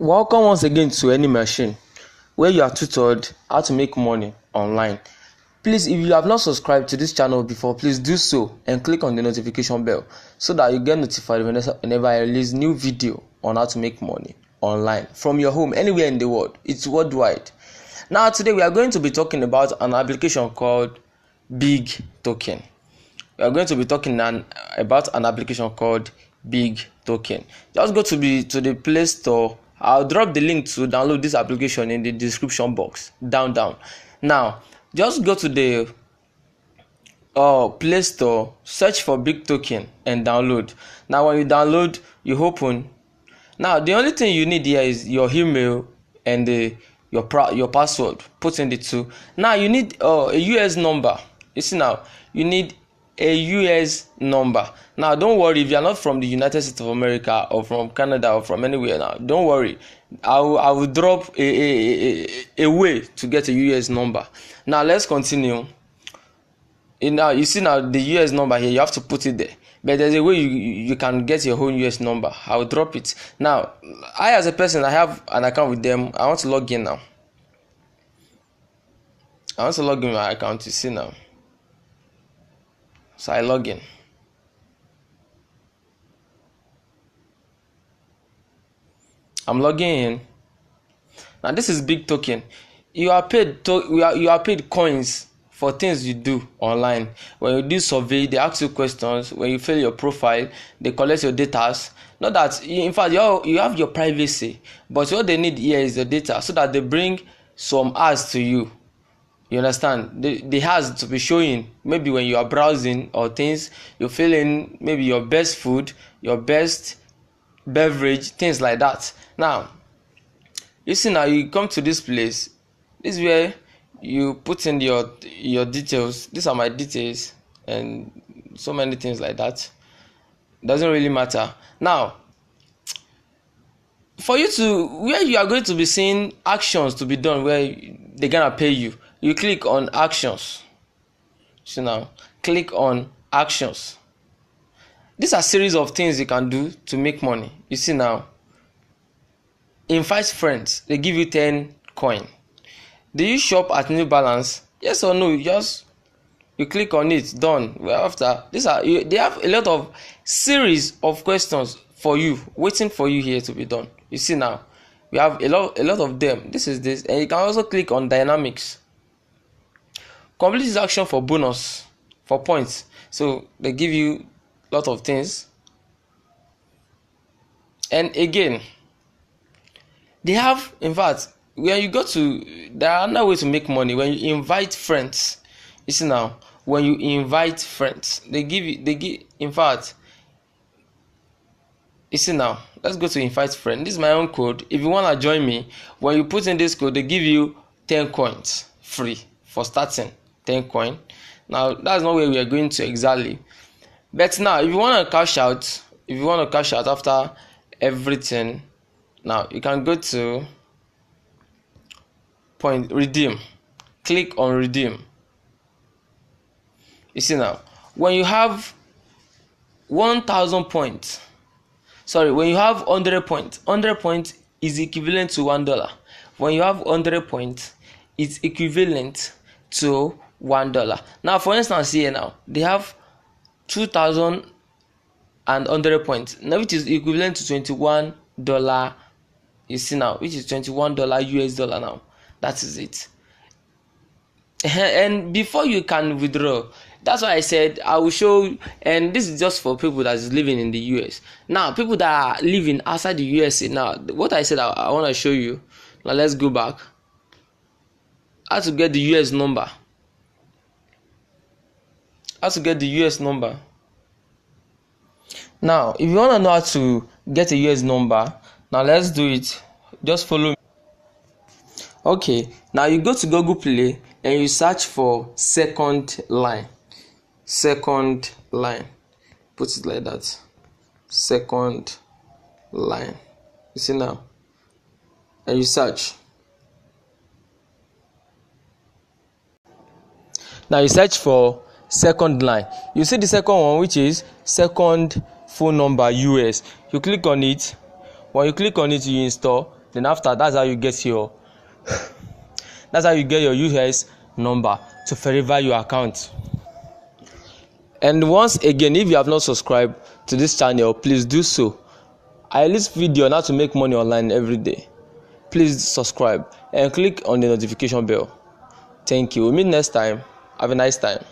Welcome once again to Any Machine, where you are tutored how to make money online. Please, if you have not subscribed to this channel before, please do so and click on the notification bell so that you get notified whenever I release new video on how to make money online from your home anywhere in the world. It's worldwide. Now today we are going to be talking about an application called BIGToken. We are going to be talking about an application called BIGToken. Just go to the Play Store. I'll drop the link to download this application in the description box down. Now just go to the Play Store, search for BIGToken and download. Now when you download, you open. Now the only thing you need here is your email and your password. Put in the two. Now you need a US number. You see, now you need a US number. Now don't worry if you are not from the United States of America or from Canada or from anywhere. Now don't worry, I will drop a way to get a US number. Now let's continue. Now you see, now the US number here, you have to put it there, but there's a way you can get your own US number. I will drop it. Now I, as a person, I have an account with them. I want to log in now. I want to log in my account. You see now. So I log in. I'm logging in. Now this is BIGToken. You are paid coins for things you do online. When you do survey, they ask you questions. When you fill your profile, they collect your data. Not that, in fact, you have your privacy, but what they need here is the data, so that they bring some ads to you. You understand? The ads to be showing, maybe when you are browsing or things, you fill in maybe your best food, your best beverage, things like that. Now you see, now you come to this place. This is where you put in your details. These are my details and so many things like that. Doesn't really matter. Now for you to, where you are going to be seeing actions to be done, where they're gonna pay you, you click on actions. So now click on actions. These are series of things you can do to make money. You see now, invite friends, they give you 10 coin. Do you shop at New Balance? Yes or no? You click on it, done. Well, after they have a lot of series of questions for you, waiting for you here to be done. You see now, we have a lot of them. This is this, and you can also click on dynamics. Complete this action for bonus, for points. So they give you a lot of things. And again, they have, in fact, when you go to, there are another way to make money. When you invite friends, you see now, when you invite friends, in fact, you see now, let's go to invite friend. This is my own code. If you want to join me, when you put in this code, they give you 10 coins free for starting. 10 coin. Now that's not where we are going to exactly, but now if you want to cash out, after everything, now you can go to point redeem. Click on redeem. You see now, when you have 1,000 points, when you have 100 points is equivalent to $1. When you have 100 points, it's equivalent to $1. Now for instance, here now they have 2,100 points now, which is equivalent to $21. You see now, which is $21 US dollar. Now that is it. And before you can withdraw, that's why I said I will show you, and this is just for people that is living in the US. Now people that are living outside the USA, now what I said I want to show you. Now let's go back. How to get the US number. Now if you want to know how to get a US number, now let's do it. Just follow me. Okay, now you go to Google Play and you search for second line. Put it like that. Second line. You see now, and you search. Now you search for second line. You see the second one, which is second phone number US. You click on it. When you click on it, you install. Then after, that's how you get your US number to verify your account. And once again, if you have not subscribed to this channel, please do so. I release video on how to make money online every day. Please subscribe and click on the notification bell. Thank you. We'll meet next time. Have a nice time.